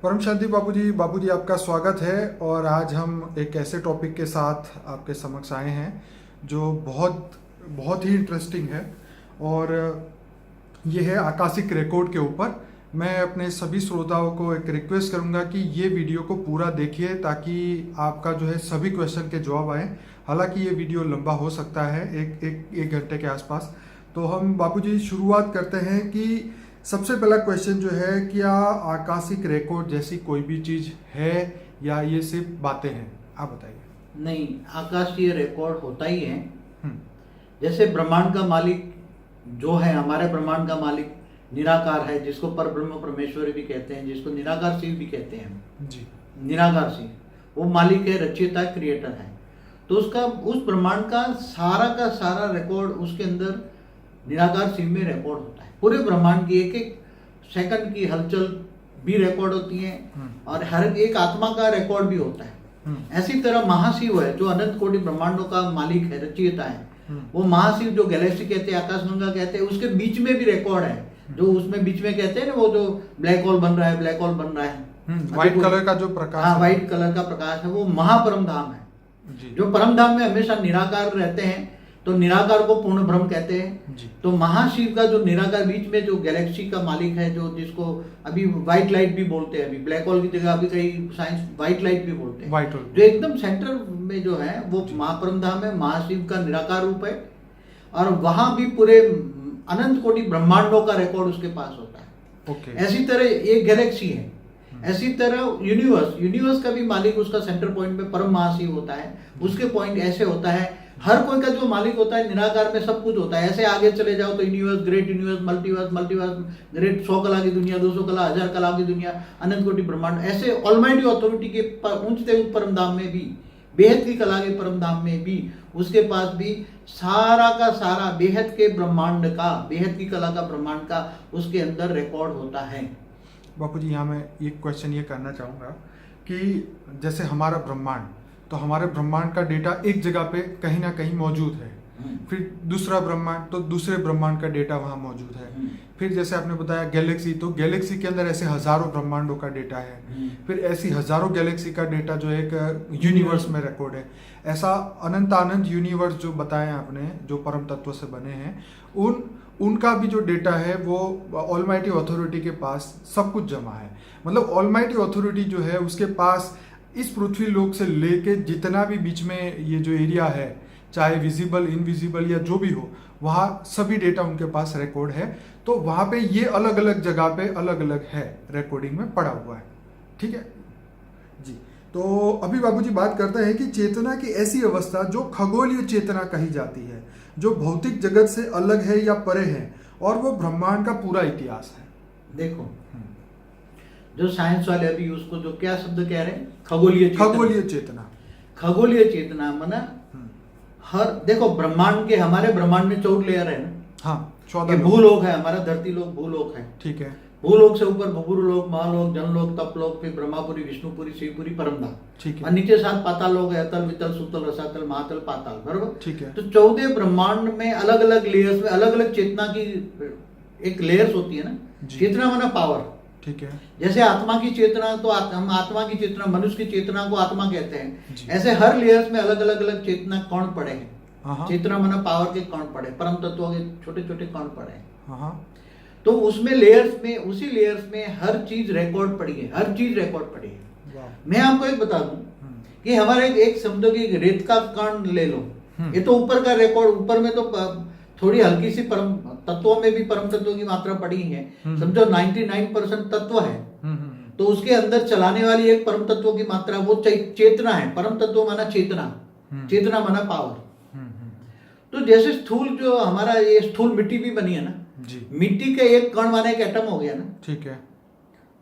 परम शांति बाबूजी आपका स्वागत है। और आज हम एक ऐसे टॉपिक के साथ आपके समक्ष आए हैं जो बहुत बहुत ही इंटरेस्टिंग है। और ये है आकाशिक रिकॉर्ड के ऊपर। मैं अपने सभी श्रोताओं को एक रिक्वेस्ट करूंगा कि ये वीडियो को पूरा देखिए ताकि आपका जो है सभी क्वेश्चन के जवाब आए। हालांकि ये वीडियो लंबा हो सकता है, एक घंटे के आसपास। तो हम बाबूजी शुरुआत करते हैं कि सबसे पहला क्वेश्चन जो है, क्या आकाशिक रिकॉर्ड जैसी कोई भी चीज है या ये सिर्फ बातें हैं? आप बताइए। नहीं, आकाशीय रिकॉर्ड होता ही है। जैसे ब्रह्मांड का मालिक जो है, हमारे ब्रह्मांड का मालिक निराकार है, जिसको पर ब्रह्म परमेश्वरी भी कहते हैं, जिसको निराकार शिव भी कहते हैं जी। निराकार शिव वो मालिक है, रचयिता, क्रिएटर है। तो उसका उस ब्रह्मांड का सारा रिकॉर्ड उसके अंदर निराकार शिव में रिकॉर्ड होता है। पूरे ब्रह्मांड की एक एक सेकंड की हलचल भी रिकॉर्ड होती है और हर एक आत्मा का रिकॉर्ड भी होता है। ऐसी तरह महाशिव है जो अनंत कोटि ब्रह्मांडों का मालिक है, रचयिता है। वो महाशिव जो गैलेक्सी कहते हैं, आकाशगंगा कहते हैं, उसके बीच में भी रिकॉर्ड है। जो उसमें बीच में कहते हैं ना, वो जो ब्लैक होल बन रहा है, ब्लैक होल बन रहा है, व्हाइट कलर का जो प्रकाश, हाँ, व्हाइट कलर का प्रकाश है, वो महापरम धाम है। जो परम धाम में हमेशा निराकार रहते हैं, तो निराकार को पूर्ण ब्रह्म कहते हैं। तो महाशिव का जो निराकार बीच में जो गैलेक्सी का मालिक है, जो जिसको अभी व्हाइट लाइट भी बोलते हैं, अभी ब्लैक होल की जगह अभी कई साइंस व्हाइट लाइट भी बोलते हैं, व्हाइट होल जो एकदम सेंटर में जो है वो महापरम धाम है, महाशिव का निराकार रूप है। और वहां भी पूरे अनंत कोटि ब्रह्मांडों का रिकॉर्ड उसके पास होता है। ऐसी तरह एक गैलेक्सी है, ऐसी तरह यूनिवर्स का भी मालिक उसका सेंटर पॉइंट में परम महाशिव होता है। उसके पॉइंट ऐसे होता है, हर कोई का जो मालिक होता है निराकार में सब कुछ होता है। ऐसे आगे चले जाओ तो universe, great universe, multiverse, great 100 कला की दुनिया, 200 कला, 1000 कला की दुनिया, अनंत कोटि ब्रह्मांड। ऐसे ऑलमाइटी अथॉरिटी के ऊंचते परम धाम में भी, बेहद की कला के परम धाम में भी उसके पास भी सारा का सारा बेहद के ब्रह्मांड का, बेहद की कला का ब्रह्मांड का उसके अंदर रिकॉर्ड होता है। बापूजी, यहाँ मैं एक क्वेश्चन ये करना चाहूँगा कि जैसे हमारा ब्रह्मांड, तो हमारे ब्रह्मांड का डेटा एक जगह पे कहीं ना कहीं मौजूद है। फिर दूसरा ब्रह्मांड, तो दूसरे ब्रह्मांड का डेटा वहाँ मौजूद है। फिर जैसे आपने बताया गैलेक्सी, तो गैलेक्सी के अंदर ऐसे हजारों ब्रह्मांडों का डेटा है। फिर ऐसी हजारों गैलेक्सी का डेटा जो एक यूनिवर्स में रिकॉर्ड है। ऐसा अनंत यूनिवर्स जो बताए आपने, जो परम तत्व से बने हैं, उनका भी जो डेटा है वो ऑलमाइटी अथॉरिटी के पास सब कुछ जमा है। मतलब ऑलमाइटी अथॉरिटी जो है उसके पास इस पृथ्वी लोक से लेके जितना भी बीच में ये जो एरिया है, चाहे विजिबल, इनविजिबल या जो भी हो, वहाँ सभी डेटा उनके पास रिकॉर्ड है। तो वहाँ पे ये अलग अलग जगह पे अलग अलग है, रिकॉर्डिंग में पड़ा हुआ है। ठीक है जी। तो अभी बाबूजी बात करते हैं कि चेतना की ऐसी अवस्था जो खगोलीय चेतना कही जाती है, जो भौतिक जगत से अलग है या परे है, और वो ब्रह्मांड का पूरा इतिहास है। देखो, जो साइंस वाले अभी उसको जो क्या शब्द कह रहे हैं, खगोलीय चेतना। खगोलीय चेतना माना हर, देखो ब्रह्मांड के, हमारे ब्रह्मांड में 14 लेयर है ना। हाँ, 14 भूलोक है, हमारा धरती लोक भूलोक है। ठीक है। भूलोक से ऊपर भूलोक, महालोक, जनलोक, तपलोक, फिर ब्रह्मापुरी, विष्णुपुरी, शिवपुरी, परमधाम। ठीक है। और नीचे 7 पाताल लोक है, अतल, वितल, सुतल, रसातल, महातल, पाताल। बराबर। ठीक है। तो 14 ब्रह्मांड में अलग अलग लेयर्स में अलग अलग चेतना की एक लेयर्स होती है ना। चेतना माना पावर। ठीक है। जैसे आत्मा की चेतना, तो हम आत्मा की चेतना, मनुष्य की चेतना को आत्मा कहते हैं। ऐसे हर लेयर्स में अलग अलग चेतना कण पड़े हैं। चेतना माना पावर के कण पड़े, परम तत्वों के छोटे छोटे कण पड़े हैं। तो उसमें लेयर्स में, उसी लेयर्स में हर चीज रिकॉर्ड पड़ी है, हर चीज रिकॉर्ड पड़ी है। मैं आपको एक बता दूं कि हमारे एक समझो कि रेत का कण ले लो, ये तो ऊपर का रिकॉर्ड, ऊपर में तो थोड़ी हल्की सी परम तत्वों में भी परम तत्वों की मात्रा पड़ी है। समझो 99% तत्व है, तो उसके अंदर चलाने वाली एक परम तत्वों की मात्रा, वो चेतना है। परम तत्व माना चेतना, चेतना माना पावर। तो जैसे स्थूल, जो हमारा ये स्थूल मिट्टी भी बनी है ना जी, मिट्टी का एक कण माना एक एटम हो गया ना। ठीक है।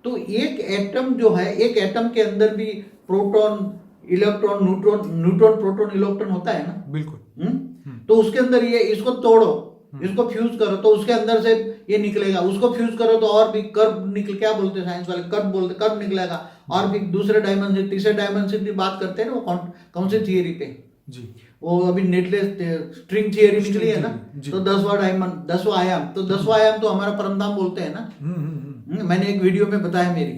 तो एक एटम जो है, एक एटम के अंदर भी proton, electron, neutron, proton, electron होता है ना। बिल्कुल। तो उसके अंदर ये, इसको तोड़ो, इसको फ्यूज करो तो उसके अंदर से ये निकलेगा, उसको फ्यूज करो तो और भी कर्व निकल, क्या बोलते हैं साइंस वाले, कर्व बोलते, कर्व निकलेगा। और भी दूसरे डायमेंशन, तीसरे डायमेंशन की बात करते हैं ना, वो कौन सी थियरी पे जी, वो अभी नेटलेस स्ट्रिंग थियरी निकली है ना। तो 10वां डायमंड, 10वां आयाम, तो 10वां आयाम तो हमारा परमधाम बोलते हैं ना। मैंने एक वीडियो में बताया मेरी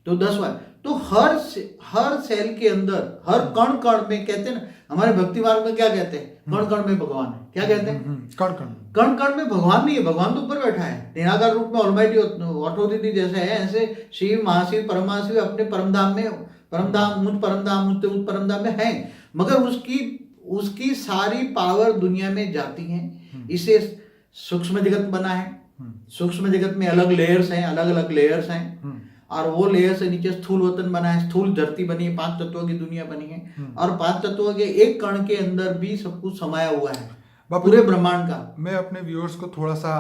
तो 10 बार, तो हर सेल के अंदर, हर कण कण में, कहते हैं ना हमारे भक्ति मार्ग में क्या कहते हैं, कण कण में भगवान है, क्या कहते हैं, कण कण कण कण में भगवान नहीं है, भगवान तो ऊपर बैठा है निराकार रूप में, ऑलमाइटी ऑथोरिटी जैसे है, ऐसे शिव महाशिव परमाशिव अपने परमधाम में, परमधाम मुझ परमधाम में है, मगर उसकी सारी पावर दुनिया में जाती है। इसे सूक्ष्म जगत बना है, सूक्ष्म जगत में अलग लेयर्स हैं, अलग अलग लेयर्स हैं, और वो लेयर से नीचे स्थूल वतन बना है, स्थूल धरती बनी है, 5 तत्वों की दुनिया बनी है, और 5 तत्वों के एक कण के अंदर भी सब कुछ समाया हुआ है पूरे ब्रह्मांड का। मैं अपने व्यूअर्स को थोड़ा सा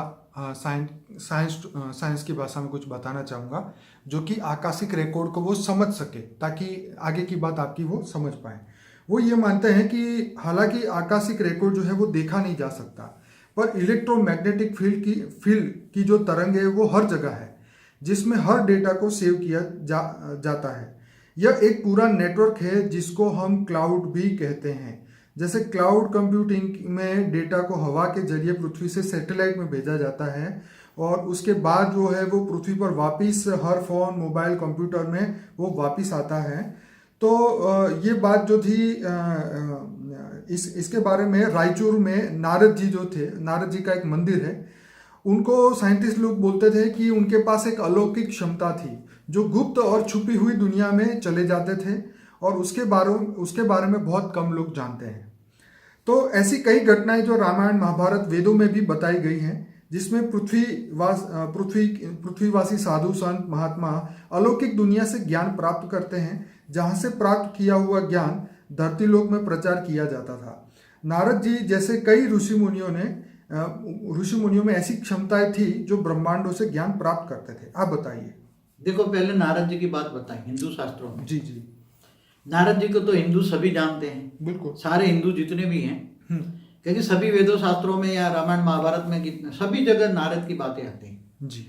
साइंस की भाषा में कुछ बताना चाहूँगा, जो कि आकाशिक रिकॉर्ड को वो समझ सके, ताकि आगे की बात आपकी वो समझ पाए। वो ये मानते हैं कि हालांकि आकाशिक रिकॉर्ड जो है वो देखा नहीं जा सकता, पर इलेक्ट्रोमैग्नेटिक फील्ड की जो तरंग है वो हर जगह है, जिसमें हर डेटा को सेव किया जाता है। यह एक पूरा नेटवर्क है जिसको हम क्लाउड भी कहते हैं। जैसे क्लाउड कंप्यूटिंग में डेटा को हवा के जरिए पृथ्वी से सैटेलाइट में भेजा जाता है, और उसके बाद जो है वो पृथ्वी पर वापस हर फोन, मोबाइल, कंप्यूटर में वो वापस आता है। तो ये बात जो थी, इसके बारे में रायचूर में नारद जी जो थे, नारद जी का एक मंदिर है, उनको साइंटिस्ट लोग बोलते थे कि उनके पास एक अलौकिक क्षमता थी, जो गुप्त और छुपी हुई दुनिया में चले जाते थे, और उसके बारे में बहुत कम लोग जानते हैं। तो ऐसी कई घटनाएं जो रामायण, महाभारत, वेदों में भी बताई गई हैं, जिसमें पृथ्वीवासी साधु, संत, महात्मा अलौकिक दुनिया से ज्ञान प्राप्त करते हैं, जहां से प्राप्त किया हुआ ज्ञान धरती लोक में प्रचार किया जाता था। नारद जी जैसे कई ऋषि मुनियों में ऐसी क्षमताएं थी जो ब्रह्मांडों से ज्ञान प्राप्त करते थे। आप बताइए। देखो, पहले नारद जी की बात बताएं हिंदू शास्त्रों में। जी जी। नारद जी को तो हिंदू सभी जानते हैं, बिल्कुल, सारे हिंदू जितने भी हैं, क्योंकि सभी वेदों शास्त्रों में या रामायण महाभारत में कितने सभी जगह नारद की बातें आती हैं जी।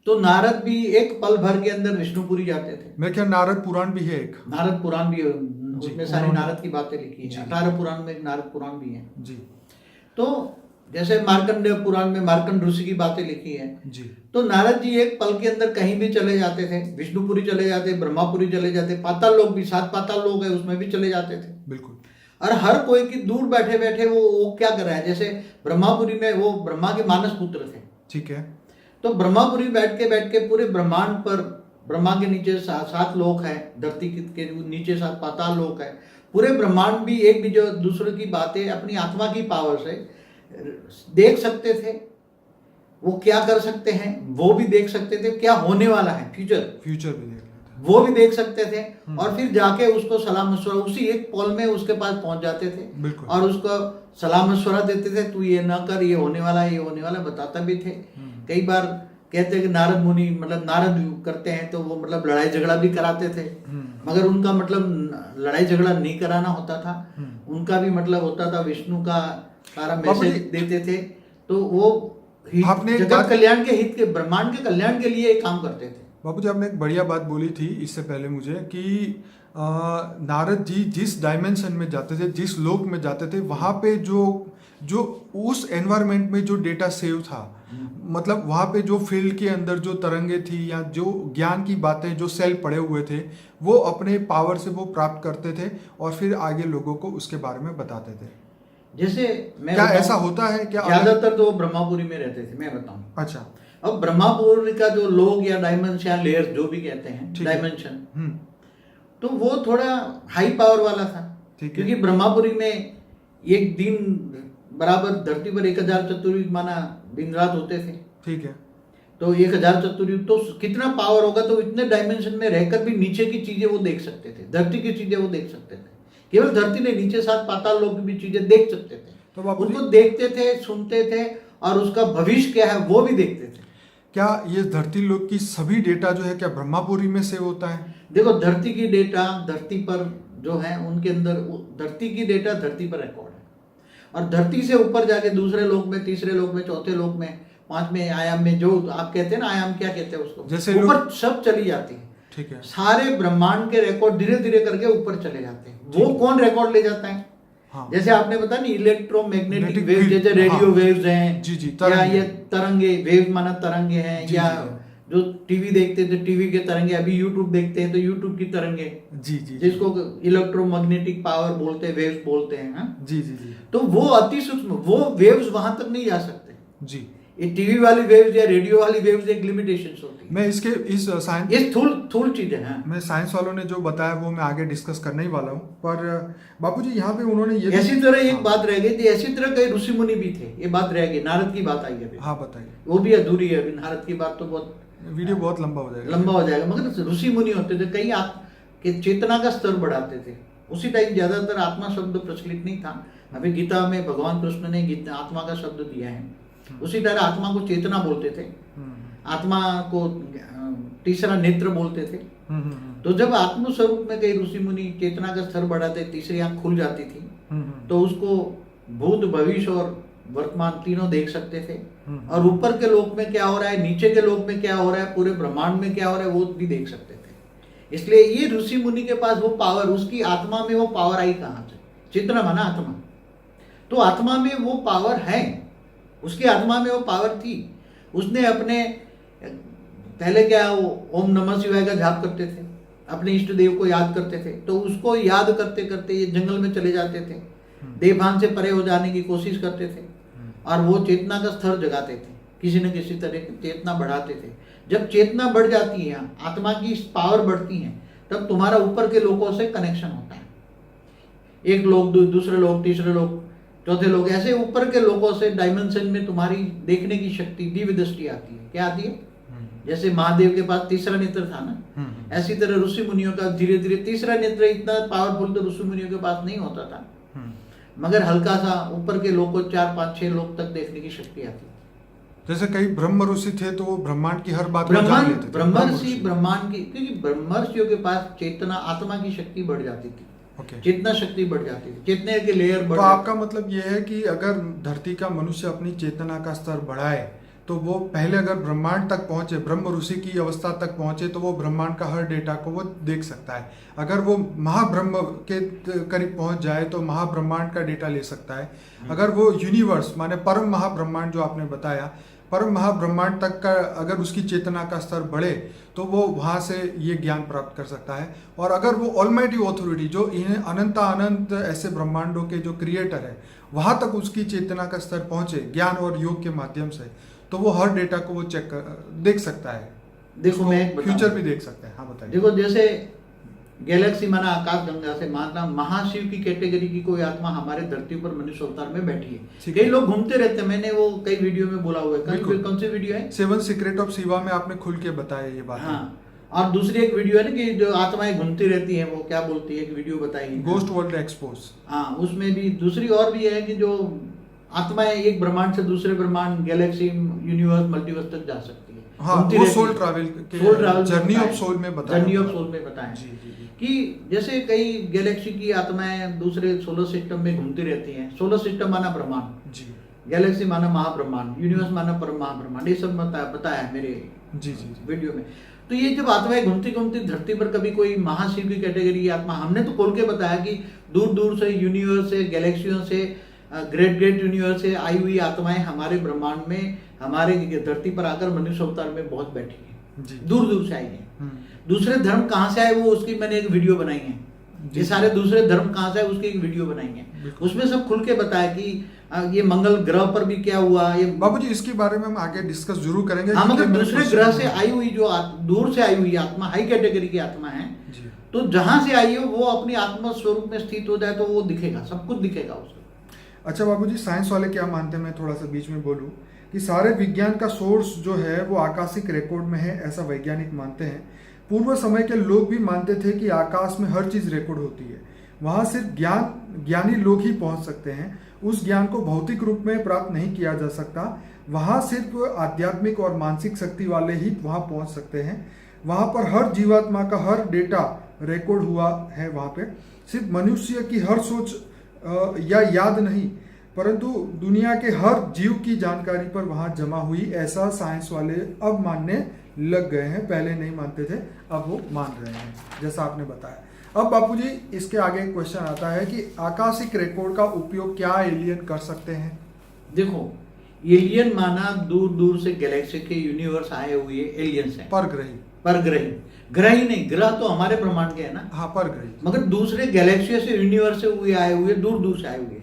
तो नारद भी एक पल भर के अंदर विष्णुपुरी जाते थे। मैं क्या, नारद पुराण भी है एक, नारद पुराण भी है, उसमें सारी नारद की बातें लिखी है। 18 पुराण में नारद पुराण भी है जी। तो जैसे मार्कंडेय पुराण में मार्कंड ऋषि की बातें लिखी है जी। तो नारद जी एक पल के अंदर कहीं भी चले जाते थे, विष्णुपुरी चले जाते, ब्रह्मापुरी चले जाते, पाताल लोक भी, 7 पाताल लोक है उसमें भी चले जाते थे। बिल्कुल। और हर कोई की दूर बैठे बैठे वो क्या कर रहा है, जैसे ब्रह्मापुरी में वो ब्रह्मा के मानस पुत्र थे, ठीक है, तो ब्रह्मापुरी बैठ के पूरे ब्रह्मांड पर, ब्रह्मा के नीचे 7 लोक है, धरती के नीचे 7 पाताल लोक है, पूरे ब्रह्मांड भी एक भी जो दूसरे की बातें अपनी आत्मा की पावर से देख सकते थे। वो क्या कर सकते हैं वो भी देख सकते थे, क्या होने वाला है फ्यूचर भी देख लेते हैं, वो भी देख सकते थे, और फिर जाके उसको सलाह मशवरा उसी एक पल में उसके पास पहुंच जाते थे, और उसको सलाह मशवरा देते थे, तू ये ना कर, ये होने वाला है, ये होने वाला, बताता भी थे। कई बार कहते हैं कि नारद मुनि, मतलब नारद करते हैं तो वो मतलब लड़ाई झगड़ा भी कराते थे, मगर उनका मतलब लड़ाई झगड़ा नहीं कराना होता था, उनका भी मतलब होता था विष्णु का सारा मैसेज देते थे। तो वो जगत कल्याण के हित के, ब्रह्मांड के कल्याण के लिए काम करते थे। बाबू जी, आपने एक बढ़िया बात बोली थी इससे पहले मुझे कि नारद जी जिस डायमेंशन में जाते थे, जिस लोक में जाते थे, वहाँ पे जो उस एनवायरनमेंट में जो डेटा सेव था, मतलब वहाँ पे जो फील्ड के अंदर जो तरंगे थी या जो ज्ञान की बातें जो सेल पड़े हुए थे, वो अपने पावर से वो प्राप्त करते थे और फिर आगे लोगों को उसके बारे में बताते थे। जैसे मैं क्या ऐसा होता है क्या? ज्यादातर तो ब्रह्मापुरी में रहते थे, मैं बताऊं। अच्छा। अब ब्रह्मापुरी का जो लोग या डायमेंशन या लेयर्स जो भी कहते हैं डायमेंशन, तो वो थोड़ा हाई पावर वाला था, क्योंकि ब्रह्मापुरी में एक दिन बराबर धरती पर 1000 चतुर्युग माना दिन रात होते थे, ठीक है। तो 1000 चतुर्युग तो कितना पावर होगा, तो इतने डायमेंशन में रहकर भी नीचे की चीजें वो देख सकते थे, धरती की चीजें वो देख सकते थे, केवल धरती नहीं, नीचे 7 पाताल लोक की भी चीजें देख सकते थे। तो उनको देखते थे, सुनते थे, और उसका भविष्य क्या है वो भी देखते थे। क्या ये धरती लोक की सभी डेटा जो है क्या ब्रह्मापुरी में सेव होता है? देखो, धरती की डेटा धरती पर जो है उनके अंदर, धरती की डेटा धरती पर रिकॉर्ड है, और धरती से ऊपर जाके दूसरे लोक में, तीसरे लोक में, चौथे लोक में, 5वें आयाम में, जो आप कहते हैं ना आयाम, क्या कहते हैं उसको, जैसे ऊपर सब चली जाती है, ठीक है। सारे ब्रह्मांड के रिकॉर्ड धीरे धीरे करके ऊपर चले जाते हैं। वो कौन रिकॉर्ड ले जाता है? हाँ। जैसे आपने बताया नहीं, इलेक्ट्रोमैग्नेटिक वेव, जैसे रेडियो वेव्स हैं, जी जी, या ये तरंगे, वेव माना तरंगे हैं, या जो टीवी देखते थे टीवी के तरंगे, अभी यूट्यूब देखते हैं तो यूट्यूब की तरंगे, जी जी जिसको इलेक्ट्रोमैग्नेटिक पावर बोलते हैं, वेव्स बोलते हैं, हाँ? जी जी जी तो वो अति सूक्ष्म, वो वेव्स वहां तक नहीं जा सकते। जी। ये टीवी वाली वेव्स या रेडियो वाली वेव्स एक लिमिटेशंस होती है। मैं इसके इस साइंस, ये थूल चीज है, हाँ? मैं साइंस वालों ने जो बताया वो मैं आगे डिस्कस करने ही वाला हूँ, पर बापूजी यहाँ पे उन्होंने ये ऐसी तरह एक हाँ, बात रह गई थी, ऐसी तरह कई ऋषि मुनि भी थे, ये बात रह गई, नारद की बात आई है अभी। हाँ बताइए। वो भी अधूरी है अभी, नारद की बात तो बहुत वीडियो बहुत लंबा हो जाएगा। लंबा हो जाएगा। मगर ऋषि मुनि होते थे, कई आप के चेतना का स्तर बढ़ाते थे। उसी टाइम ज्यादातर आत्मा शब्द प्रचलित नहीं था। अभी गीता में भगवान कृष्ण ने गीता आत्मा का शब्द दिया है। उसी तरह आत्मा को चेतना बोलते थे, आत्मा को तीसरा नेत्र बोलते थे। तो जब आत्म स्वरूप में कई ऋषि मुनि चेतना का स्तर बढ़ाते, तीसरी आंख खुल जाती थी, तो उसको भूत भविष्य और वर्तमान तीनों देख सकते थे। और ऊपर के लोक में क्या हो रहा है, नीचे के लोक में क्या हो रहा है, पूरे ब्रह्मांड में क्या हो रहा है, वो भी देख सकते थे। इसलिए ये ऋषि मुनि के पास वो पावर, उसकी आत्मा में वो पावर आई कहाँ से? चेतना माना आत्मा, तो आत्मा में वो पावर है, उसकी आत्मा में वो पावर थी। उसने अपने पहले क्या, वो ओम नमः शिवाय का जाप करते थे, अपने इष्ट देव को याद करते थे, तो उसको याद करते करते ये जंगल में चले जाते थे, देवभान से परे हो जाने की कोशिश करते थे, और वो चेतना का स्तर जगाते थे, किसी न किसी तरह की चेतना बढ़ाते थे। जब चेतना बढ़ जाती है, आत्मा की पावर बढ़ती है, तब तुम्हारा ऊपर के लोगों से कनेक्शन होता है। एक लोग, दूसरे लोग, तीसरे लोग, चौथे लोग, ऐसे ऊपर के लोगों से डायमेंशन में तुम्हारी देखने की शक्ति, दिव्य दृष्टि आती है। क्या आती है? जैसे महादेव के पास तीसरा नेत्र था ना, ऐसी तरह ऋषि मुनियों का धीरे धीरे तीसरा नेत्र इतना पावरफुल तो ऋषि मुनियों के पास नहीं होता था, मगर हल्का सा ऊपर के लोग को 4, 5, 6 लोग तक देखने की शक्ति आती। जैसे कई ब्रह्म ऋषि थे तो वो ब्रह्मांड की हर बात को जान लेते थे। ब्रह्मर्षि ब्रह्मांड की, क्योंकि ब्रह्मर्षियों के पास चेतना, आत्मा की शक्ति बढ़ जाती थी। चेतना शक्ति बढ़ जाती थी, चेतने के लेयर बढ़। तो आपका मतलब ये है कि अगर धरती का मनुष्य अपनी चेतना का स्तर बढ़ाए तो वो पहले अगर ब्रह्मांड तक पहुंचे, ब्रह्म ऋषि की अवस्था तक पहुंचे, तो वो ब्रह्मांड का हर डेटा को वो देख सकता है। अगर वो महाब्रह्म के करीब पहुंच जाए तो महाब्रह्मांड का डेटा ले सकता है। अगर वो यूनिवर्स माने परम महाब्रह्मांड जो आपने बताया, परम महाब्रह्मांड तक का अगर उसकी चेतना का स्तर बढ़े तो वो वहाँ से ये ज्ञान प्राप्त कर सकता है। और अगर वो ऑलमाइटी ऑथोरिटी जो इन्हें अनंत ऐसे ब्रह्मांडों के जो क्रिएटर है, वहाँ तक उसकी चेतना का स्तर पहुँचे ज्ञान और योग के माध्यम से, तो वो हर डेटा को वो देख सकता है। देखो मैं फ्यूचर भी देख सकता है। हाँ बताइए। देखो जैसे गैलेक्सी माना आकाश गंगा से माना महाशिव की कैटेगरी की कोई आत्मा हमारे धरती पर मनुष्य अवतार में बैठी है। कई लोग घूमते रहते हैं, मैंने वो कई वीडियो में बोला हुआ है। कौन सी वीडियो है? 7 सीक्रेट ऑफ शिवा में आपने खुल के बताया ये बात। हाँ, और दूसरी एक वीडियो है ना कि जो आत्माएं घूमती रहती हैं, वो क्या बोलती है, एक वीडियो बताई, गोस्ट वर्ल्ड एक्सपोज। हाँ, उसमें भी दूसरी और भी है कि जो आत्माएं एक ब्रह्मांड से दूसरे ब्रह्मांड, गैलेक्सी, यूनिवर्स, मल्टीवर्स तक जा सकती है। हाँ, वो soul travel journey of soul में बताया, जर्नी ऑफ सोल में बताया कि जैसे कई गैलेक्सी की आत्माएं दूसरे सोलर सिस्टम में घूमती रहती हैं। सोलर सिस्टम माना ब्रह्मांड जी, गैलेक्सी माना महाब्रह्मांड, यूनिवर्स माना परम महाब्रह्मांड, ये सब बताया है मेरे जी वीडियो में। तो ये जब आत्माएं घूमती घूमती धरती पर कभी कोई महाशिव की कैटेगरी की आत्मा, हमने तो खोल के बताया कि दूर दूर से यूनिवर्स से, गैलेक्सियों से, ग्रेट यूनिवर्स से आई हुई आत्माएं हमारे ब्रह्मांड में, हमारे धरती पर आकर मनुष्य अवतार में बहुत बैठी है, दूर दूर से आई है। दूसरे धर्म कहाँ से आए वो उसकी मैंने एक वीडियो बनाई है। ये सारे दूसरे धर्म कहाँ से आए उसकी एक वीडियो बनाई है, उसमें सब खुल के बताया कि ये मंगल ग्रह पर भी क्या हुआ। ये बाबूजी इसके बारे में हम आगे डिस्कस जरूर करेंगे। हाँ, मगर दूसरे ग्रह से आई हुई जो दूर से आई हुई आत्मा, हाई कैटेगरी की आत्मा है, तो जहां से आई हो वो अपनी आत्मा स्वरूप में स्थित हो जाए तो वो दिखेगा, सब कुछ दिखेगा उसको। अच्छा बाबूजी, साइंस वाले क्या मानते हैं, मैं थोड़ा सा बीच में बोलूं कि सारे विज्ञान का सोर्स जो है वो आकाशिक रिकॉर्ड में है, ऐसा वैज्ञानिक मानते हैं। पूर्व समय के लोग भी मानते थे कि आकाश में हर चीज़ रिकॉर्ड होती है, वहाँ सिर्फ ज्ञानी लोग ही पहुँच सकते हैं। उस ज्ञान को भौतिक रूप में प्राप्त नहीं किया जा सकता, वहाँ सिर्फ आध्यात्मिक और मानसिक शक्ति वाले ही वहाँ पहुँच सकते हैं। वहाँ पर हर जीवात्मा का हर डेटा रिकॉर्ड हुआ है। वहाँ पे सिर्फ मनुष्य की हर सोच या याद नहीं, परंतु दुनिया के हर जीव की जानकारी पर वहाँ जमा हुई, ऐसा साइंस वाले अब मानने लग गए हैं। पहले नहीं मानते थे, अब वो मान रहे हैं, जैसा आपने बताया। अब बापूजी इसके आगे क्वेश्चन आता है कि आकाशिक रिकॉर्ड का उपयोग क्या एलियन कर सकते हैं? देखो, एलियन माना दूर दूर से गैलेक्सी के यूनिवर्स आए हुए एलियंस हैं, परग्रही। ग्रही नहीं, ग्रह तो हमारे ब्रह्मांड के है ना, हाँ परग्रही, मगर दूसरे गैलेक्सी से यूनिवर्स से हुए आए हुए, दूर दूर से आए हुए,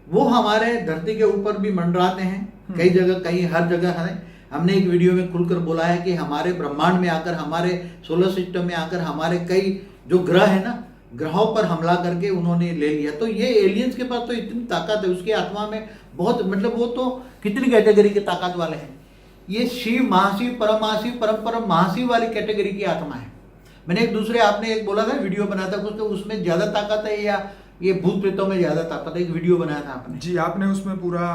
वो हमारे धरती के ऊपर भी मंडराते हैं कई जगह, कहीं हर जगह है। हमने एक वीडियो में खुलकर बोला है कि हमारे ब्रह्मांड में आकर, हमारे सोलर सिस्टम में आकर हमारे कई जो ग्रह है ना, ग्रहों पर हमला करके उन्होंने ले लिया। तो ये एलियंस के पास तो इतनी ताकत है, उसकी आत्मा में बहुत, मतलब वो तो कितनी कैटेगरी के ताकत वाले हैं। ये शिव, महाशिव, परम महाशिव, परम परम महाशिव वाली कैटेगरी की आत्मा है। मैंने एक दूसरे, आपने एक बोला था वीडियो बनाया था, उसमें ज्यादा ताकत है या ये भूत प्रेतों में ज्यादा ताकत है? एक वीडियो बनाया था आपने जी, आपने उसमें पूरा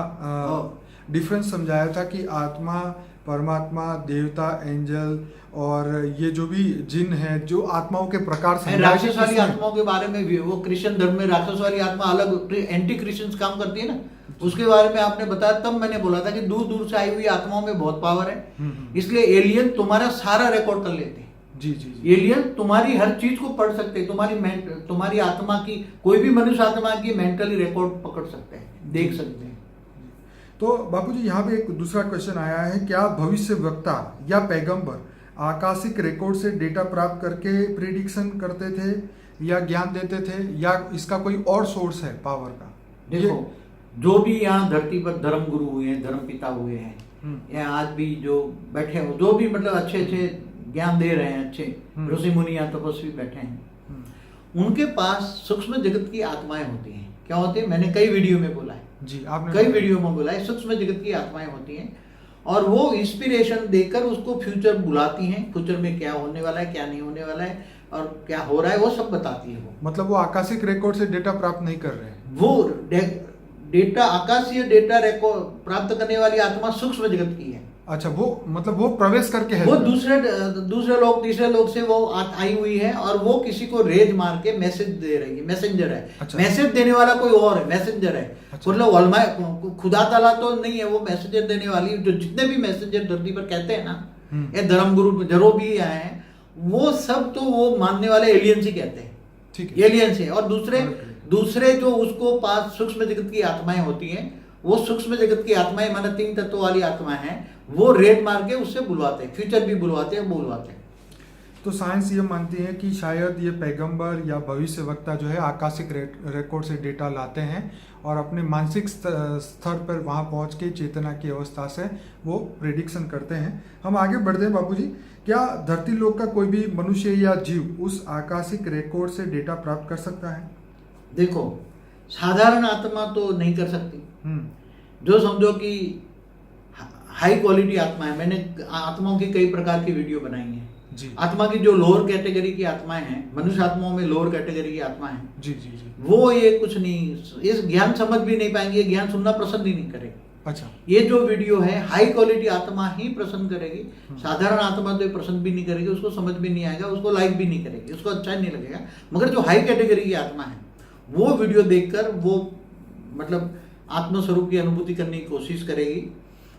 डिफरेंस समझाया था कि आत्मा, परमात्मा, देवता, एंजल और ये जो भी जिन है, जो आत्माओं के प्रकार से, राक्षस वाली आत्माओं के बारे में भी, वो क्रिश्चियन धर्म में राक्षस वाली आत्मा अलग एंटी क्रिश्चियन काम करती है ना, उसके बारे में आपने बताया। तब मैंने बोला था कि दूर दूर से आई हुई आत्माओं में बहुत पावर है, इसलिए एलियन तुम्हारा सारा रिकॉर्ड कर लेते हैं। जी जी जी। एलियन तुम्हारी हर चीज को पढ़ सकते हैं, तुम्हारी आत्मा की, कोई भी मनुष्य आत्मा की मेंटली रिकॉर्ड पकड़ सकते हैं, देख सकते हैं। तो बापूजी यहाँ पे एक दूसरा क्वेश्चन आया है, क्या भविष्य वक्ता या पैगंबर आकाशिक रिकॉर्ड से डेटा प्राप्त करके प्रेडिक्शन करते थे या ज्ञान देते थे, या इसका कोई और सोर्स है पावर का? देखो, जो भी यहाँ धरती पर धर्म गुरु हुए हैं, धर्म पिता हुए हैं, या आज भी जो बैठे हो, जो भी मतलब अच्छे अच्छे ज्ञान दे रहे हैं, अच्छे ऋषि मुनि या तपस्वी बैठे हैं, उनके पास सूक्ष्म जगत की आत्माएं होती हैं। क्या होती है? मैंने कई वीडियो में बोला है जी, आपने कई वीडियो में बोला है, सूक्ष्म जगत की आत्माएं होती हैं और वो इंस्पिरेशन देकर उसको फ्यूचर बुलाती हैं, फ्यूचर में क्या होने वाला है, क्या नहीं होने वाला है और क्या हो रहा है, वो सब बताती है। वो मतलब वो आकाशिक रिकॉर्ड से डेटा प्राप्त नहीं कर रहे हैं, वो डेटा, आकाशीय डेटा रिकॉर्ड प्राप्त करने वाली आत्मा सूक्ष्म जगत की है। अच्छा, वो मतलब वो प्रवेश करके है, वो दूसरे लोग, तीसरे लोग से वो आई हुई है और वो किसी को रेज मार के मैसेज दे रही है, मैसेंजर है। अच्छा। मैसेज देने वाला कोई और है, मैसेंजर है। अच्छा। मतलब खुदा ताला तो नहीं है, वो मैसेंजर देने वाली, जो जितने भी मैसेंजर धरती पर कहते हैं ना, ये धर्म गुरु जो भी आए हैं, वो सब तो वो मानने वाले एलियंस ही कहते हैं, ठीक है, एलियंस है। और दूसरे जो उसको पास सूक्ष्म जगत की आत्माएं होती हैं, वो सूक्ष्म जगत की आत्माएं माना 3 तत्वों वाली आत्माएं हैं, वो रेड मार के उससे बुलवाते हैं, फ्यूचर भी बुलवाते हैं, बुलवाते हैं। तो साइंस ये मानती है कि शायद ये पैगंबर या भविष्य वक्ता जो है आकाशिक रिकॉर्ड से डेटा लाते हैं और अपने मानसिक स्तर पर वहाँ पहुँच के चेतना की अवस्था से वो प्रेडिक्शन करते हैं। हम आगे बढ़ते हैं बापूजी, क्या धरती लोक का कोई भी मनुष्य या जीव उस आकाशिक रिकॉर्ड से डेटा प्राप्त कर सकता है? देखो, साधारण आत्मा तो नहीं कर सकती, जो समझो कि हाई क्वालिटी आत्मा है। मैंने आत्माओं की कई प्रकार की वीडियो बनाई है जी। आत्मा की जो लोअर कैटेगरी की आत्माएं हैं, मनुष्य आत्माओं में लोअर कैटेगरी की आत्मा है जी जी जी, वो ये कुछ नहीं, इस ज्ञान समझ भी नहीं पाएंगे, ज्ञान सुनना पसंद ही नहीं करेगी। अच्छा, ये जो वीडियो है हाई क्वालिटी आत्मा ही पसंद करेगी, साधारण आत्मा तो पसंद भी नहीं करेगी, उसको समझ भी नहीं आएगा, उसको लाइक भी नहीं करेगी, उसको अच्छा ही नहीं लगेगा। मगर जो हाई कैटेगरी की आत्मा है, वो वीडियो देखकर वो मतलब आत्मस्वरूप की अनुभूति करने की कोशिश करेगी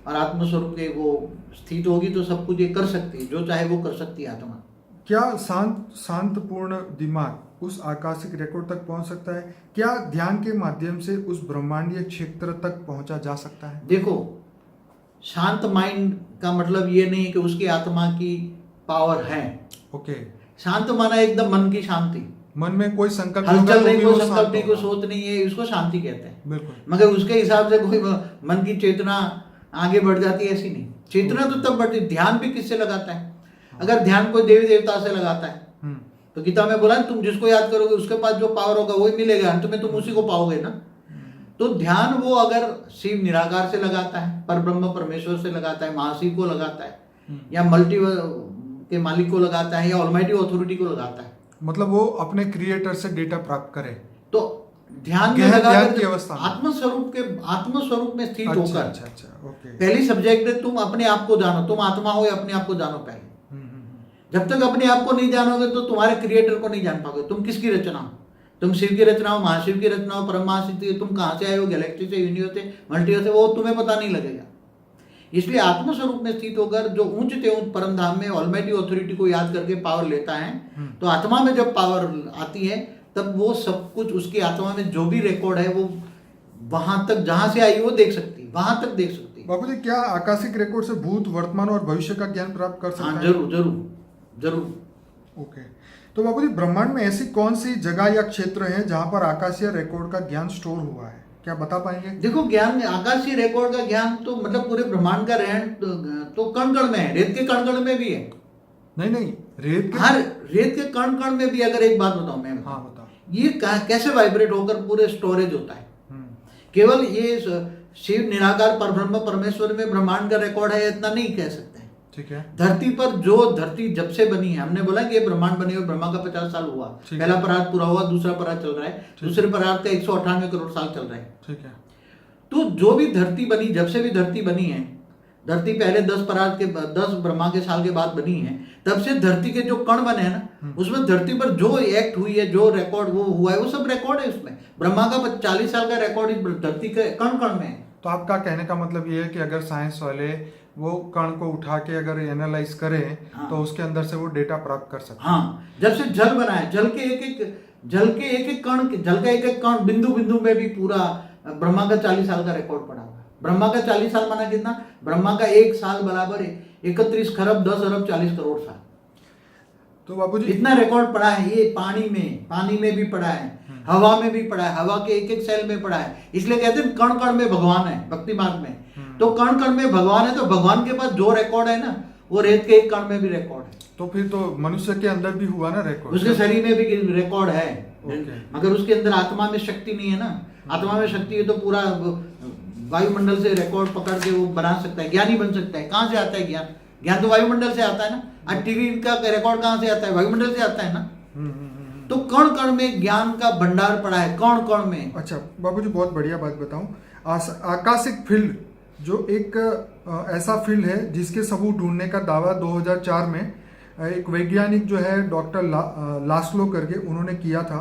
और आत्मस्वरूप के वो स्थित होगी, तो सब कुछ ये कर सकती है, जो चाहे वो कर सकती है आत्मा। क्या शांतपूर्ण दिमाग उस आकाशिक रिकॉर्ड तक पहुंच सकता है? क्या ध्यान के माध्यम से उस ब्रह्मांडीय क्षेत्र तक पहुंचा जा सकता है? देखो, शांत माइंड का मतलब ये नहीं है कि उसकी आत्मा की पावर है। ओके, शांत माना एकदम मन की शांति, मन में कोई संकल्प हलचल नहीं, कोई संकल्प नहीं, कोई सोच नहीं है, इसको शांति कहते हैं। बिल्कुल। मगर उसके हिसाब से कोई मन की चेतना आगे बढ़ जाती है, ऐसी नहीं। चेतना तो तब बढ़ती, ध्यान भी किससे लगाता है? अगर ध्यान कोई देवी देवता से लगाता है तो गीता में बोला तुम जिसको याद करोगे उसके पास जो पावर होगा वही मिलेगा, अंत में तुम उसी को पाओगे ना। तो ध्यान वो अगर शिव निराकार से लगाता है, पर ब्रह्म परमेश्वर से लगाता है, महाशिव को लगाता है, या मल्टी के मालिक को लगाता है, या ऑलमाइटी अथॉरिटी को लगाता है, मतलब वो अपने क्रिएटर से डेटा प्राप्त करे, तो ध्यान में लगाकर की अवस्था आत्मस्वरूप में स्थित होकर। अच्छा, ओके। पहली सब्जेक्ट है तुम अपने आप को जानो, तुम आत्मा हो या अपने आप को जानो पहले। जब तक अपने आप को नहीं जानोगे तो तुम्हारे क्रिएटर को नहीं जान पाओगे। तुम किसकी रचना हो? तुम शिव की रचना हो, महाशिव की रचना हो, परम महाशिव, तुम कहाँ से आए हो, गैलेक्सी से, यूनिवर्स से, मल्टीवर्स से, वो तुम्हें पता नहीं लगेगा। इसलिए आत्मस्वरूप में स्थित होकर जो ऊंच से ऊंच परम धाम में ऑलमाइटी अथॉरिटी को याद करके पावर लेता है, तो आत्मा में जब पावर आती है तब वो सब कुछ उसकी आत्मा में जो भी रिकॉर्ड है वो वहां तक जहां से आई वो देख सकती है। वहां तक देख सकती है। बाबू जी, क्या आकाशिक रिकॉर्ड से भूत, वर्तमान और भविष्य का ज्ञान प्राप्त कर सकता हाँ, है? जरूर जरूर जरूर। ओके, तो बाबू जी, ब्रह्मांड में ऐसी कौन सी जगह या क्षेत्र है जहां पर आकाशीय रिकॉर्ड का ज्ञान स्टोर हुआ है? क्या बता पाएंगे? देखो, ज्ञान, आकाशीय रिकॉर्ड का ज्ञान तो मतलब पूरे ब्रह्मांड का रहन तो कण कण में है, रेत के कण कण में भी है। नहीं, रेत के, हर रेत के कण कण में भी, अगर एक बात बताऊं मैं, हाँ बताओ, ये कैसे वाइब्रेट होकर पूरे स्टोरेज होता है। केवल ये शिव निराकार परब्रह्म परमेश्वर में ब्रह्मांड का रिकॉर्ड है इतना नहीं कह सकते हैं। ठीक है। धरती पर जो धरती जब से बनी है, हमने बोला कि ये ब्रह्मांड बने हुए ब्रह्मा का 50 साल हुआ, पहला परार्थ पूरा हुआ, दूसरा परार्थ चल रहा है, दूसरे परार्थ का 198 करोड़ साल चल रहा है। ठीक है। तो जो भी धरती बनी, जब से भी धरती बनी है, धरती पहले 10 परार्थ के 10 ब्रह्मा के साल के बाद बनी है, तब से धरती के जो कण बने हैं ना, उसमें धरती पर जो एक्ट हुई है, जो रिकॉर्ड वो हुआ है, वो सब रिकॉर्ड है उसमें। ब्रह्मा का 40 साल का रिकॉर्ड इस धरती के कण कण में है। तो आपका कहने का मतलब ये है कि अगर साइंस वाले वो कण को उठा के अगर एनालाइज करें, हाँ, तो उसके अंदर से वो डेटा प्राप्त कर सकते हैं। हाँ, जब से जल बना है, जल के एक एक कण, जल का एक एक कण बिंदु बिंदु में भी पूरा ब्रह्मा का 40 साल का रिकॉर्ड पड़ा हुआ है। ब्रह्मा का 40 साल माना कितना? ब्रह्मा का एक साल बराबर 31 खरब 10 अरब 40 करोड़ साल। तो बाबूजी, इतना रिकॉर्ड पड़ा है। ये पानी में भी पड़ा है, हवा में भी पड़ा है, हवा के एक एक सेल में पड़ा है। इसलिए कहते हैं कण कण में भगवान है, भक्ति मार्ग में। तो कण कण में भगवान है, तो भगवान के पास जो रिकॉर्ड है ना, वो रेत के एक कण में भी रिकॉर्ड है। तो फिर तो मनुष्य के अंदर भी हुआ ना रिकॉर्ड? उसके शरीर में भी रिकॉर्ड है, ओके। मगर उसके अंदर आत्मा में शक्ति नहीं है ना। आत्मा में शक्ति है तो पूरा वायुमंडल से रिकॉर्ड पकड़ के वो बना सकता है, ज्ञानी बन सकता है। कहाँ से आता है ज्ञान? ज्ञान तो वायुमंडल से आता है ना। आज टीवी का रिकॉर्ड कहाँ से आता है? वायुमंडल से आता है ना। तो कण कण में ज्ञान का भंडार पड़ा है, कण कण में। अच्छा बाबूजी, बहुत बढ़िया बात बताऊं। आकाशिक फील्ड जो एक ऐसा फील्ड है जिसके सबूत ढूंढने का दावा 2004 में एक वैज्ञानिक जो है डॉक्टर लास्लो करके उन्होंने किया था,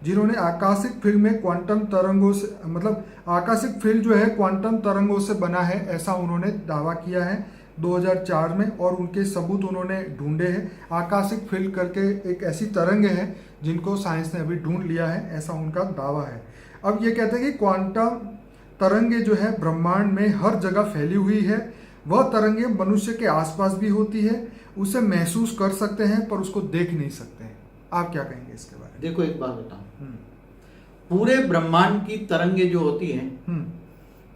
जिन्होंने आकाशिक फील्ड में क्वांटम तरंगों से, मतलब आकाशिक फील्ड जो है क्वांटम तरंगों से बना है, ऐसा उन्होंने दावा किया है 2004 में। और उनके सबूत उन्होंने ढूंढे हैं। आकाशिक फील्ड करके एक ऐसी तरंगे हैं जिनको साइंस ने अभी ढूंढ लिया है, ऐसा उनका दावा है। अब ये कहते हैं कि क्वांटम तरंगे जो है ब्रह्मांड में हर जगह फैली हुई है। वह तरंगे मनुष्य के आसपास भी होती है, उसे महसूस कर सकते हैं पर उसको देख नहीं सकते हैं। आप क्या कहेंगे इसके बारे में? देखो, एक बात बताऊं, पूरे ब्रह्मांड की तरंगे जो होती हैं,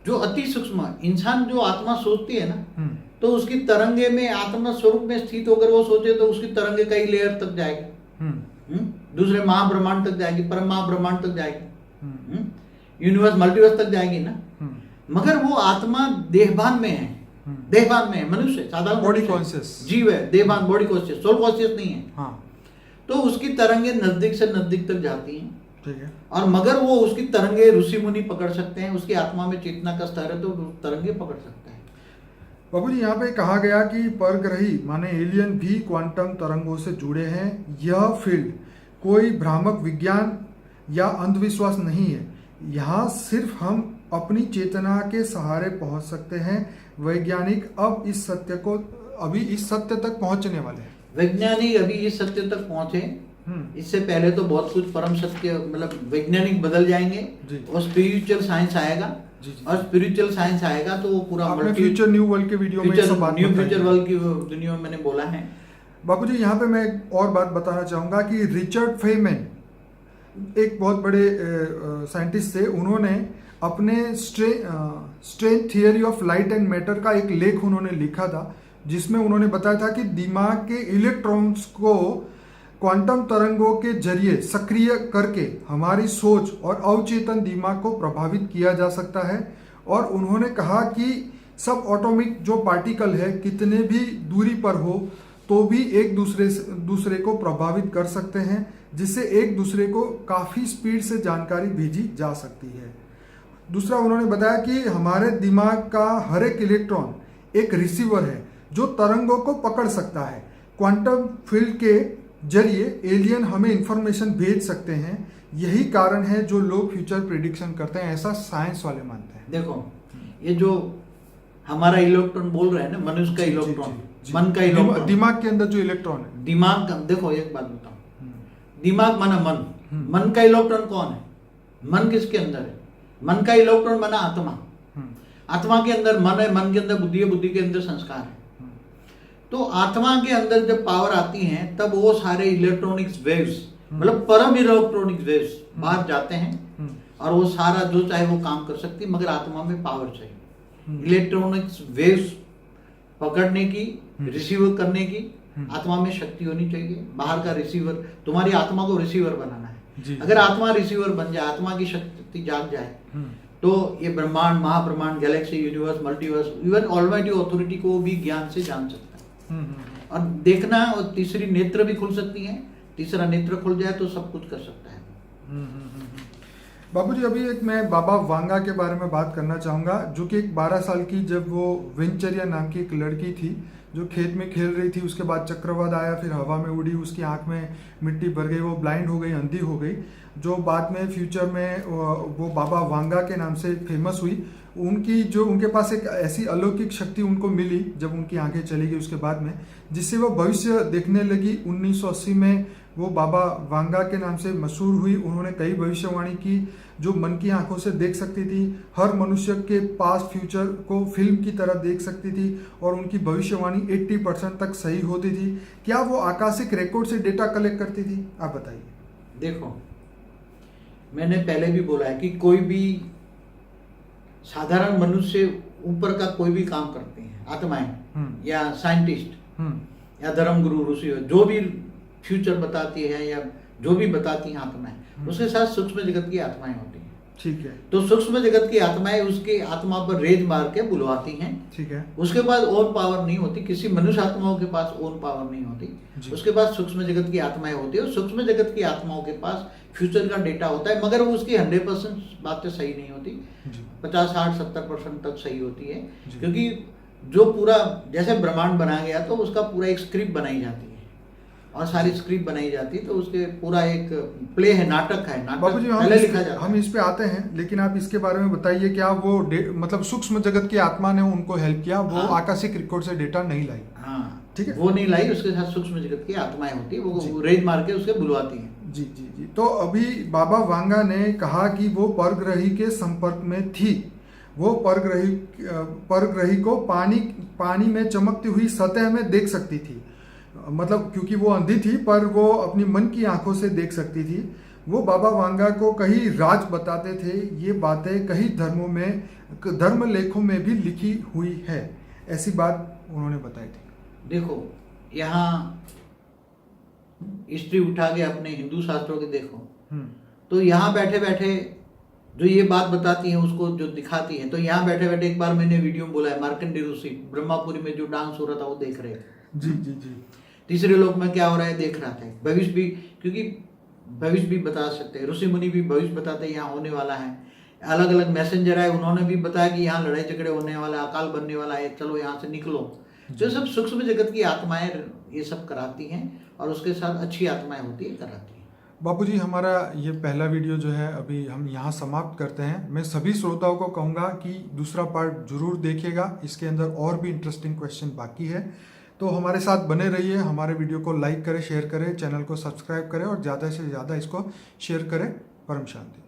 जो अति सूक्ष्म, इंसान जो आत्मा सोचती है ना, तो उसकी तरंगे में आत्मा स्वरूप में स्थित होकर वो सोचे तो उसकी तरंगे कई लेयर तक जाएगी, दूसरे महाब्रह्मांड तक जाएगी, परम महाब्रह्मांड तक जाएगी, यूनिवर्स मल्टीवर्स तक जाएगी ना। मगर वो आत्मा देहभान में है, देहभान में है। मनुष्य साधारण बॉडी कॉन्शियस जीव है, देहभान, बॉडी कॉन्शियस, सोल कॉन्शियस नहीं है। हाँ। तो उसकी तरंगे नजदीक से नजदीक तक जाती हैं। ठीक है। और मगर वो उसकी तरंगे ऋषि मुनि पकड़ सकते हैं। उसकी आत्मा में चेतना का स्तर है तो तरंगे पकड़ सकता है। बाबूजी, यहाँ पे कहा गया कि परग्रही माने एलियन भी क्वांटम तरंगों से जुड़े हैं। यह फील्ड कोई भ्रामक विज्ञान या अंधविश्वास नहीं है। यहाँ सिर्फ हम अपनी चेतना के सहारे पहुंच सकते हैं। वैज्ञानिक अब इस सत्य तक पहुंचने वाले हैं। वैज्ञानिक अभी इस सत्य तक पहुंचे, इससे पहले तो बहुत कुछ परम सत्य, मतलब वैज्ञानिक बदल जाएंगे और स्पिरिचुअल साइंस आएगा। और स्पिरिचुअल साइंस आएगा तो वो पूरा फ्यूचर न्यू वर्ल्ड के वीडियो में सब बात न्यू फ्यूचर वर्ल्ड की दुनिया में मैंने बोला है। बाबूजी, यहाँ पे मैं एक और बात बताना चाहूंगा कि रिचर्ड फेयमैन एक बहुत बड़े साइंटिस्ट थे। उन्होंने अपने strength theory of light and matter का एक लेख उन्होंने लिखा था, जिसमें उन्होंने बताया था कि दिमाग के इलेक्ट्रॉन्स को क्वांटम तरंगों के जरिए सक्रिय करके हमारी सोच और अवचेतन दिमाग को प्रभावित किया जा सकता है। और उन्होंने कहा कि सब एटॉमिक जो पार्टिकल है कितने भी दूरी पर हो तो भी एक दूसरे को प्रभावित कर सकते हैं, जिससे एक दूसरे को काफ़ी स्पीड से जानकारी भेजी जा सकती है। दूसरा उन्होंने बताया कि हमारे दिमाग का हर एक इलेक्ट्रॉन एक रिसीवर है जो तरंगों को पकड़ सकता है। क्वांटम फील्ड के जरिए एलियन हमें इंफॉर्मेशन भेज सकते हैं। यही कारण है जो लोग फ्यूचर प्रेडिक्शन करते हैं, ऐसा साइंस वाले मानते हैं। देखो, ये जो हमारा इलेक्ट्रॉन बोल रहे हैं ना, मनुष्य का इलेक्ट्रॉन, मन का इलेक्ट्रॉन, दिमाग के अंदर जो इलेक्ट्रॉन है, दिमाग का, देखो एक बात बताओ, दिमाग माना मन, मन का इलेक्ट्रॉन कौन है? मन किसके अंदर है? मन का इलेक्ट्रॉन माना आत्मा। आत्मा के अंदर मन है, मन के अंदर बुद्धि है, बुद्धि के अंदर संस्कार है। तो आत्मा के अंदर जब पावर आती है तब वो सारे इलेक्ट्रॉनिक्स वेव्स, मतलब परम इलेक्ट्रॉनिक्स वेव्स बाहर जाते हैं और वो सारा जो चाहे वो काम कर सकती है, मगर आत्मा में पावर चाहिए। इलेक्ट्रॉनिक्स वेव्स पकड़ने की, रिसीव करने की आत्मा में शक्ति होनी चाहिए। बाहर का रिसीवर, तुम्हारी आत्मा को रिसीवर बनाना है। अगर आत्मा रिसीवर बन जाए, आत्मा की शक्ति जाग जाए, तो ये ब्रह्मांड, महाब्रह्मांड, galaxy, universe, multiverse, even almighty authority को भी ज्ञान से जान सकता है और देखना। और तीसरी नेत्र भी खुल सकती है, तीसरा नेत्र खुल जाए तो सब कुछ कर सकता है। बाबूजी, अभी एक मैं बाबा वांगा के बारे में बात करना चाहूँगा, जो कि एक 12 साल की जब वो वेंचरिया नाम की एक लड़की थी जो खेत में खेल रही थी, उसके बाद चक्रवात आया, फिर हवा में उड़ी, उसकी आंख में मिट्टी भर गई, वो ब्लाइंड हो गई, अंधी हो गई, जो बाद में फ्यूचर में वो बाबा वांगा के नाम से फेमस हुई। उनके पास एक ऐसी अलौकिक शक्ति उनको मिली जब उनकी आंखें चली गई उसके बाद में, जिससे वो भविष्य देखने लगी। 1980 में वो बाबा वांगा के नाम से मशहूर हुई। उन्होंने कई भविष्यवाणी की जो मन की आंखों से देख सकती थी, हर मनुष्य के पास फ्यूचर को फिल्म की तरह देख सकती थी और उनकी भविष्यवाणी 80% तक सही होती थी। क्या वो आकाशिक रिकॉर्ड से डेटा कलेक्ट करती थी? आप बताइए। देखो, मैंने पहले भी बोला है कि कोई भी साधारण मनुष्य ऊपर का कोई भी काम करते हैं, आत्माएं या साइंटिस्ट या धर्मगुरु, ऋषि, जो भी फ्यूचर बताती है या जो भी बताती हैं आत्माएं, उसके साथ सूक्ष्म जगत की आत्माएं होती हैं। ठीक है। तो सूक्ष्म जगत की आत्माएं उसके आत्मा पर रेज मार के बुलवाती हैं। ठीक है। उसके पास ओन पावर नहीं होती, किसी मनुष्य आत्माओं के पास ओन पावर नहीं होती। उसके पास सूक्ष्म जगत की आत्माएं होती है और सूक्ष्म जगत की आत्माओं के पास फ्यूचर का डेटा होता है, मगर वो उसकी 100% बातें सही नहीं होती, 50, 60, 70% तक सही होती है। क्योंकि जो पूरा जैसे ब्रह्मांड बनाया गया तो उसका पूरा एक स्क्रिप्ट बनाई जाती है और सारी स्क्रिप्ट बनाई जाती है, तो उसके पूरा एक प्ले है, नाटक है, नाटक बाबूजी पहले लिखा जाता है। हम इस पे आते हैं, लेकिन आप इसके बारे में बताइए, क्या वो मतलब सूक्ष्म जगत की आत्मा ने उनको हेल्प किया? वो आकाशिक रिकॉर्ड से डेटा नहीं लाई। हाँ, ठीक है, वो नहीं लाई, उसके साथ सूक्ष्म जगत की आत्माएं होती है, वो रेज मार के उसके बुलवाती हैं। जी जी जी। तो अभी बाबा वांगा ने कहा कि वो परग्रही के संपर्क में थी। वो परग्रही को पानी में चमकती हुई सतह में देख सकती थी, मतलब क्योंकि वो अंधी थी पर वो अपनी मन की आंखों से देख सकती थी। वो बाबा वांगा को कई राज बताते थे। ये बातें कई धर्म लेखों में भी लिखी हुई है, ऐसी बात उन्होंने बताई थी। देखो, यहाँ हिस्ट्री उठा के अपने हिंदू शास्त्रों के देखो, तो यहाँ बैठे बैठे जो ये बात बताती है उसको जो दिखाती है, तो यहाँ बैठे बैठे एक बार मैंने वीडियो में बोला है, मार्कंडेय ऋषि ब्रह्मापुरी में जो डांस हो रहा था वो देख रहे थे। जी जी जी। तीसरे लोक में क्या हो रहा है देख रहा था। भविष्य भी, क्योंकि भविष्य भी बता सकते हैं, ऋषि मुनि भी भविष्य बताते हैं यहाँ होने वाला है। अलग अलग मैसेंजर आए, उन्होंने भी बताया कि यहाँ लड़ाई झगड़े होने वाला, अकाल बनने वाला है, चलो यहाँ से निकलो। जो सब सूक्ष्म जगत की आत्माएं ये सब कराती हैं और उसके साथ अच्छी आत्माएं होती है, कराती हैं। बापूजी, हमारा ये पहला वीडियो जो है अभी हम यहाँ समाप्त करते हैं। मैं सभी श्रोताओं को कहूँगा कि दूसरा पार्ट जरूर देखिएगा, इसके अंदर और भी इंटरेस्टिंग क्वेश्चन बाकी है। तो हमारे साथ बने रहिए, हमारे वीडियो को लाइक करें, शेयर करें, चैनल को सब्सक्राइब करें और ज़्यादा से ज़्यादा इसको शेयर करें। परम शांति।